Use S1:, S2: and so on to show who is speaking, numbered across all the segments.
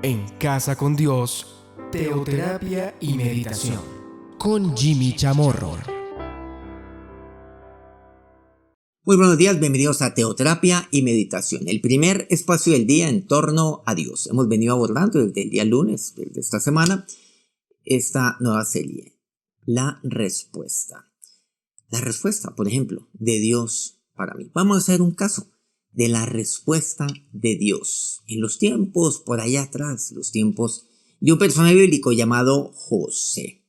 S1: En Casa con Dios, teoterapia y meditación. Con Jimmy Chamorro.
S2: Muy buenos días, bienvenidos a Teoterapia y Meditación, el primer espacio del día en torno a Dios. Hemos venido abordando desde el día lunes, desde esta semana, esta nueva serie, la respuesta. La respuesta, por ejemplo, de Dios para mí. Vamos a hacer un caso de la respuesta de Dios. En los tiempos, por allá atrás, los tiempos de un personaje bíblico llamado José.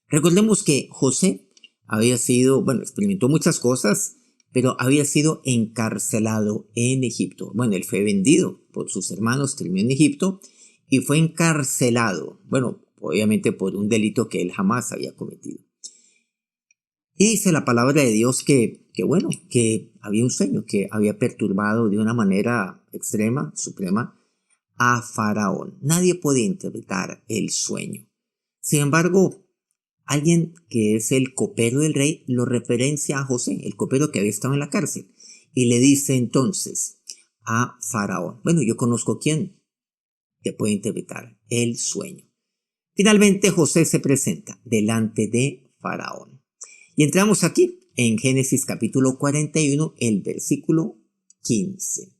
S2: Recordemos que José había sido, experimentó muchas cosas, pero había sido encarcelado en Egipto. Él fue vendido por sus hermanos, terminó en Egipto y fue encarcelado, obviamente por un delito que él jamás había cometido. Y dice la palabra de Dios que había un sueño que había perturbado de una manera extrema, suprema, a Faraón. Nadie podía interpretar el sueño. Sin embargo, alguien que es el copero del rey lo referencia a José, el copero que había estado en la cárcel, y le dice entonces a Faraón, yo conozco quién te puede interpretar el sueño. Finalmente José se presenta delante de Faraón. Y entramos aquí en Génesis capítulo 41, el versículo 15.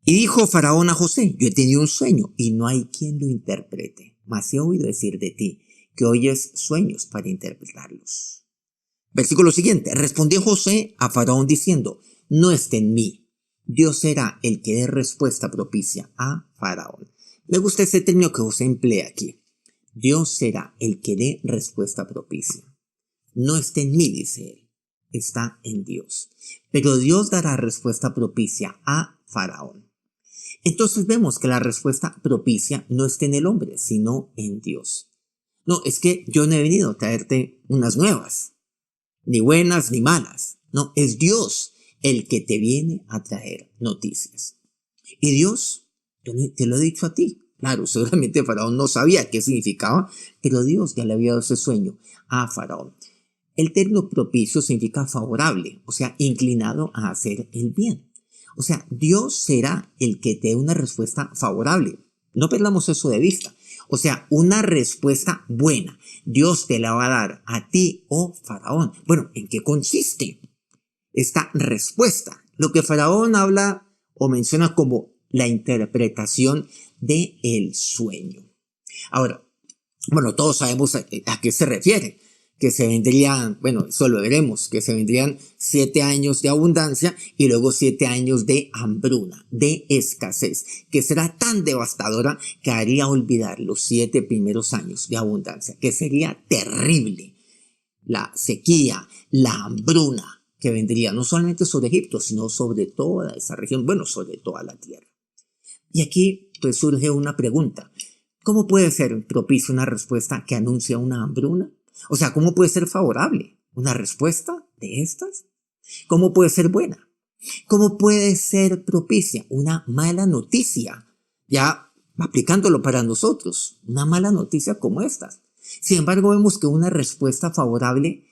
S2: Y dijo Faraón a José, yo he tenido un sueño y no hay quien lo interprete, mas he oído decir de ti que oyes sueños para interpretarlos. Versículo siguiente, respondió José a Faraón diciendo, no esté en mí, Dios será el que dé respuesta propicia a Faraón. Me gusta ese término que José emplea aquí, Dios será el que dé respuesta propicia. No esté en mí, dice él, está en Dios. Pero Dios dará respuesta propicia a Faraón. Entonces vemos que la respuesta propicia no está en el hombre, sino en Dios. No, es que yo no he venido a traerte unas nuevas, ni buenas ni malas. No, es Dios el que te viene a traer noticias. Y Dios, te lo he dicho a ti. Claro, seguramente Faraón no sabía qué significaba, pero Dios ya le había dado ese sueño a Faraón. El término propicio significa favorable, o sea, inclinado a hacer el bien. O sea, Dios será el que te dé una respuesta favorable. No perdamos eso de vista. O sea, una respuesta buena. Dios te la va a dar a ti, oh Faraón. ¿En qué consiste esta respuesta? Lo que Faraón habla o menciona como la interpretación del sueño. Ahora, todos sabemos a qué se refiere. Que se vendrían, eso lo veremos, que se vendrían 7 años de abundancia y luego 7 años de hambruna, de escasez, que será tan devastadora que haría olvidar los 7 primeros años de abundancia, que sería terrible. La sequía, la hambruna que vendría no solamente sobre Egipto, sino sobre toda esa región, sobre toda la tierra. Y aquí pues surge una pregunta, ¿cómo puede ser propicia una respuesta que anuncia una hambruna? O sea, ¿cómo puede ser favorable una respuesta de estas? ¿Cómo puede ser buena? ¿Cómo puede ser propicia una mala noticia? Ya aplicándolo para nosotros, una mala noticia como estas. Sin embargo, vemos que una respuesta favorable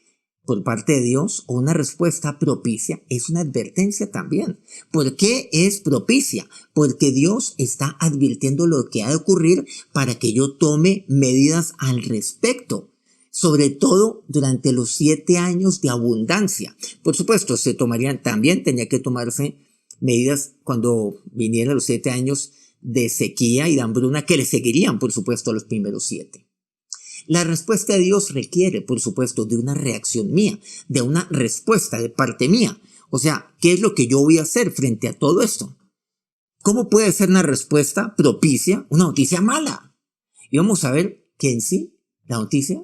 S2: por parte de Dios o una respuesta propicia es una advertencia también. ¿Por qué es propicia? Porque Dios está advirtiendo lo que ha de ocurrir para que yo tome medidas al respecto. Sobre todo durante los 7 años de abundancia. Por supuesto, también tenía que tomarse medidas cuando vinieran los 7 años de sequía y de hambruna que le seguirían, por supuesto, los primeros 7. La respuesta de Dios requiere, por supuesto, de una reacción mía, de una respuesta de parte mía. O sea, ¿qué es lo que yo voy a hacer frente a todo esto? ¿Cómo puede ser una respuesta propicia una noticia mala? Y vamos a ver que en sí la noticia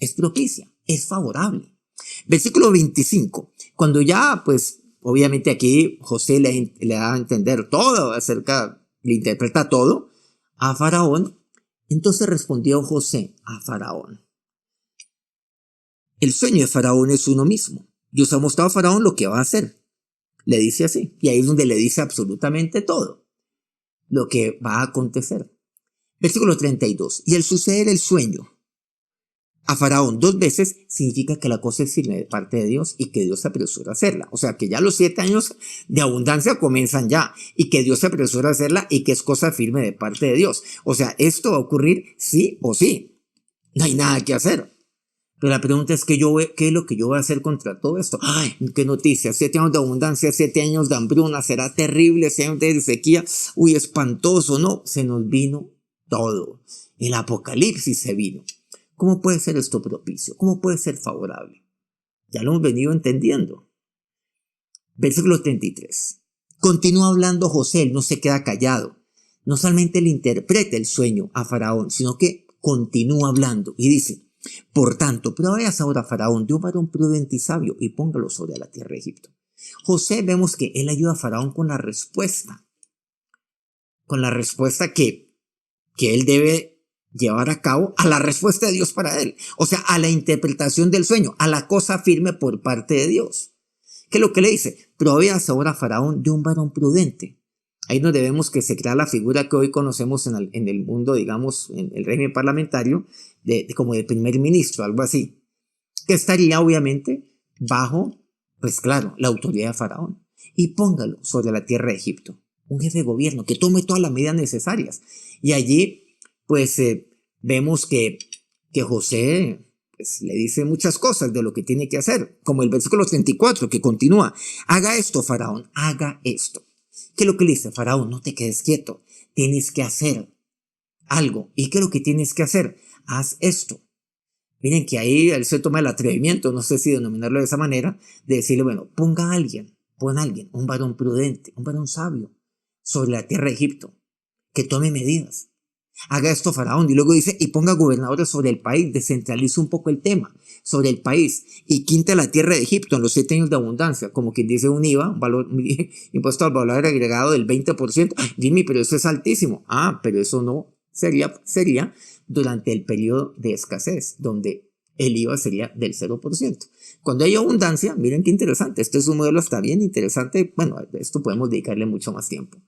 S2: es propicia, es favorable. Versículo 25. Cuando ya, obviamente aquí José le da a entender todo le interpreta todo a Faraón. Entonces respondió José a Faraón. El sueño de Faraón es uno mismo. Dios ha mostrado a Faraón lo que va a hacer. Le dice así. Y ahí es donde le dice absolutamente todo lo que va a acontecer. Versículo 32. Y al suceder el sueño, a Faraón 2 veces, significa que la cosa es firme de parte de Dios y que Dios se apresura a hacerla. O sea, que ya los 7 años de abundancia comienzan ya y que Dios se apresura a hacerla y que es cosa firme de parte de Dios. O sea, esto va a ocurrir sí o sí. No hay nada que hacer. Pero la pregunta es, ¿qué es lo que yo voy a hacer contra todo esto? ¡Ay, qué noticia! 7 años de abundancia, 7 años de hambruna, será terrible, 7 años de sequía. Uy, espantoso, no, se nos vino todo. El apocalipsis se vino. ¿Cómo puede ser esto propicio? ¿Cómo puede ser favorable? Ya lo hemos venido entendiendo. Versículo 33. Continúa hablando José, él no se queda callado. No solamente le interpreta el sueño a Faraón, sino que continúa hablando y dice: por tanto, proveas ahora a Faraón de un varón prudente y sabio y póngalo sobre la tierra de Egipto. José, vemos que él ayuda a Faraón con la respuesta que él debe llevar a cabo, a la respuesta de Dios para él, o sea, a la interpretación del sueño, a la cosa firme por parte de Dios. ¿Qué es lo que le dice? Proveas ahora a Faraón de un varón prudente. Ahí nos debemos que se crea la figura que hoy conocemos en el mundo, digamos, en el régimen parlamentario, como de primer ministro, algo así, que estaría obviamente bajo, pues claro, la autoridad de Faraón. Y póngalo sobre la tierra de Egipto, un jefe de gobierno que tome todas las medidas necesarias. Y allí pues vemos que José pues, le dice muchas cosas de lo que tiene que hacer, como el versículo 34 que continúa: haga esto, Faraón, haga esto. ¿Qué es lo que le dice? Faraón, no te quedes quieto, tienes que hacer algo. ¿Y qué es lo que tienes que hacer? Haz esto. Miren que ahí él se toma el atrevimiento, no sé si denominarlo de esa manera, de decirle, bueno, pon a alguien, un varón prudente, un varón sabio, sobre la tierra de Egipto, que tome medidas. Haga esto Faraón, y luego dice, y ponga gobernadores sobre el país, descentralice un poco el tema sobre el país, y quinte la tierra de Egipto en los 7 años de abundancia, como quien dice un IVA, impuesto al valor agregado del 20%. Dime, pero eso es altísimo. Pero eso no sería durante el periodo de escasez, donde el IVA sería del 0%. Cuando hay abundancia, miren qué interesante, este es un modelo, está bien interesante. Bueno, a esto podemos dedicarle mucho más tiempo.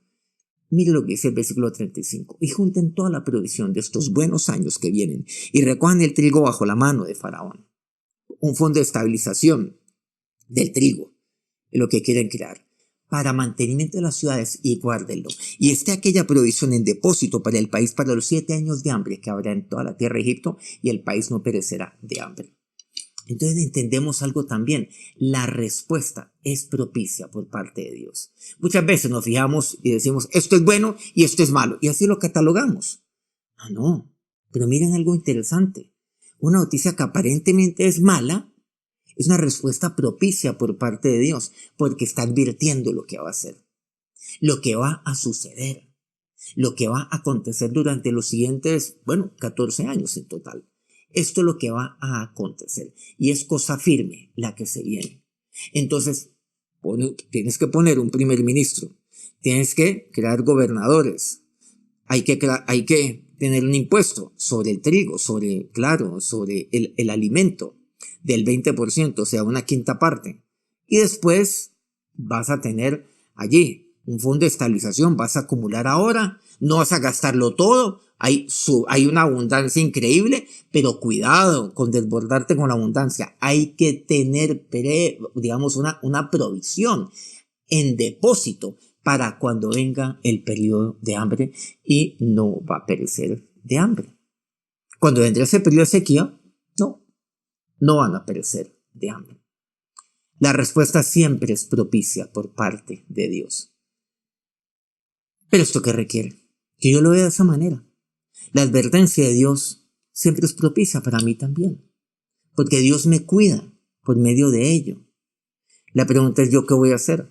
S2: Mire lo que dice el versículo 35. Y junten toda la provisión de estos buenos años que vienen y recojan el trigo bajo la mano de Faraón. Un fondo de estabilización del trigo, es lo que quieren crear, para mantenimiento de las ciudades, y guárdenlo. Y esté aquella provisión en depósito para el país para los 7 años de hambre que habrá en toda la tierra de Egipto, y el país no perecerá de hambre. Entonces entendemos algo también, la respuesta es propicia por parte de Dios. Muchas veces nos fijamos y decimos, esto es bueno y esto es malo, y así lo catalogamos. No, pero miren algo interesante, una noticia que aparentemente es mala, es una respuesta propicia por parte de Dios, porque está advirtiendo lo que va a hacer, lo que va a suceder, lo que va a acontecer durante los siguientes, 14 años en total. Esto es lo que va a acontecer y es cosa firme la que se viene. Entonces, tienes que poner un primer ministro, tienes que crear gobernadores, hay que tener un impuesto sobre el trigo, sobre el alimento del 20%, o sea, una quinta parte. Y después vas a tener allí un fondo de estabilización, vas a acumular ahora, no vas a gastarlo todo. Hay una abundancia increíble, pero cuidado con desbordarte con la abundancia. Hay que tener, digamos, una provisión en depósito para cuando venga el periodo de hambre, y no va a perecer de hambre. Cuando vendrá ese periodo de sequía, no van a perecer de hambre. La respuesta siempre es propicia por parte de Dios. Pero ¿esto qué requiere? Que yo lo vea de esa manera. La advertencia de Dios siempre es propicia para mí también, porque Dios me cuida por medio de ello. La pregunta es, ¿yo qué voy a hacer?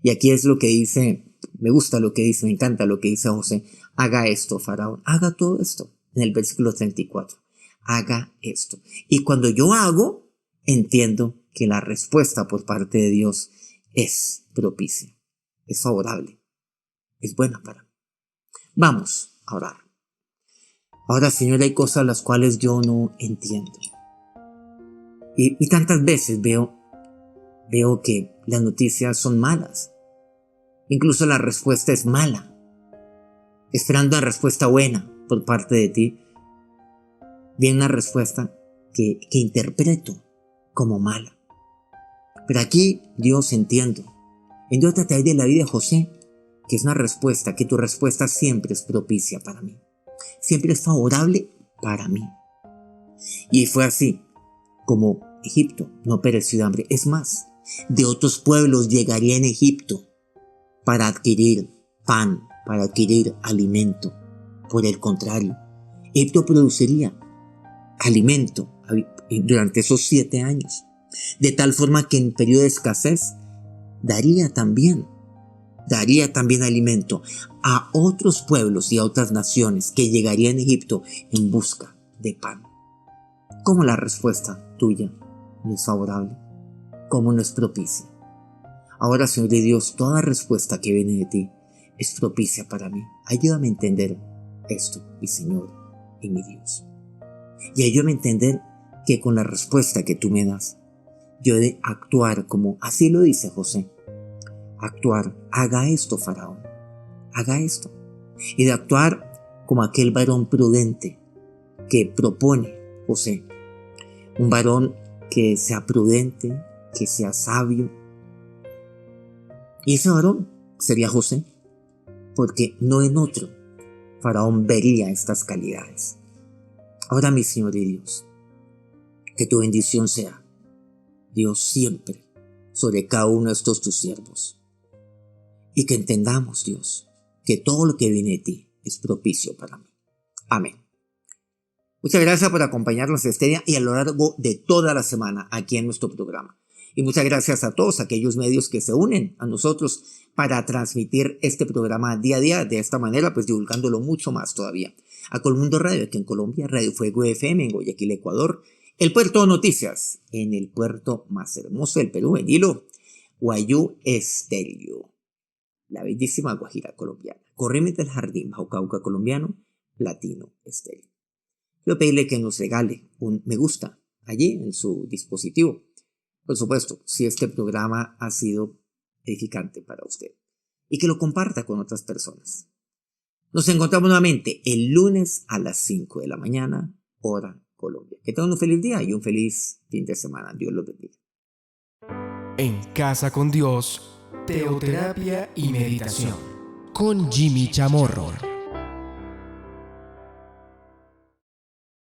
S2: Y aquí es lo que dice, me gusta lo que dice, me encanta lo que dice José: haga esto, Faraón, haga todo esto, en el versículo 34, haga esto. Y cuando yo hago, entiendo que la respuesta por parte de Dios es propicia, es favorable, es buena para mí. Vamos a orar. Ahora, Señor, hay cosas las cuales yo no entiendo. Y tantas veces veo que las noticias son malas. Incluso la respuesta es mala. Esperando una respuesta buena por parte de ti, viene una respuesta que interpreto como mala. Pero aquí, Dios, entiendo a través de la vida de José, que es una respuesta, que tu respuesta siempre es propicia para mí, siempre es favorable para mí. Y fue así como Egipto no pereció de hambre. Es más, de otros pueblos llegaría en Egipto para adquirir pan, para adquirir alimento. Por el contrario, Egipto produciría alimento durante esos 7 años, de tal forma que en periodo de escasez daría también alimento a otros pueblos y a otras naciones que llegarían a Egipto en busca de pan. ¿Cómo la respuesta tuya no es favorable? ¿Cómo no es propicia? Ahora, Señor de Dios, toda respuesta que viene de ti es propicia para mí. Ayúdame a entender esto, mi Señor y mi Dios. Y ayúdame a entender que con la respuesta que tú me das, yo he de actuar como así lo dice José. Actuar, haga esto, Faraón, haga esto. Y de actuar como aquel varón prudente que propone José. Un varón que sea prudente, que sea sabio. Y ese varón sería José, porque no en otro Faraón vería estas calidades. Ahora, mi Señor y Dios, que tu bendición sea, Dios, siempre sobre cada uno de estos tus siervos. Y que entendamos, Dios, que todo lo que viene de ti es propicio para mí. Amén. Muchas gracias por acompañarnos este día y a lo largo de toda la semana aquí en nuestro programa. Y muchas gracias a todos aquellos medios que se unen a nosotros para transmitir este programa día a día, de esta manera, pues divulgándolo mucho más todavía. A Colmundo Radio aquí en Colombia, Radio Fuego FM en Guayaquil, Ecuador, El Puerto Noticias en el puerto más hermoso del Perú, en Hilo, Guayú Estéreo, la bellísima Guajira colombiana, Corrientes del Jardín, Bajo Cauca colombiano, Platino Estéreo. Quiero pedirle que nos regale un me gusta allí en su dispositivo. Por supuesto, si este programa ha sido edificante para usted. Y que lo comparta con otras personas. Nos encontramos nuevamente el lunes a las 5 de la mañana, hora Colombia. Que tengan un feliz día y un feliz fin de semana. Dios los bendiga.
S1: En Casa con Dios, teoterapia y meditación. Con Jimmy Chamorro.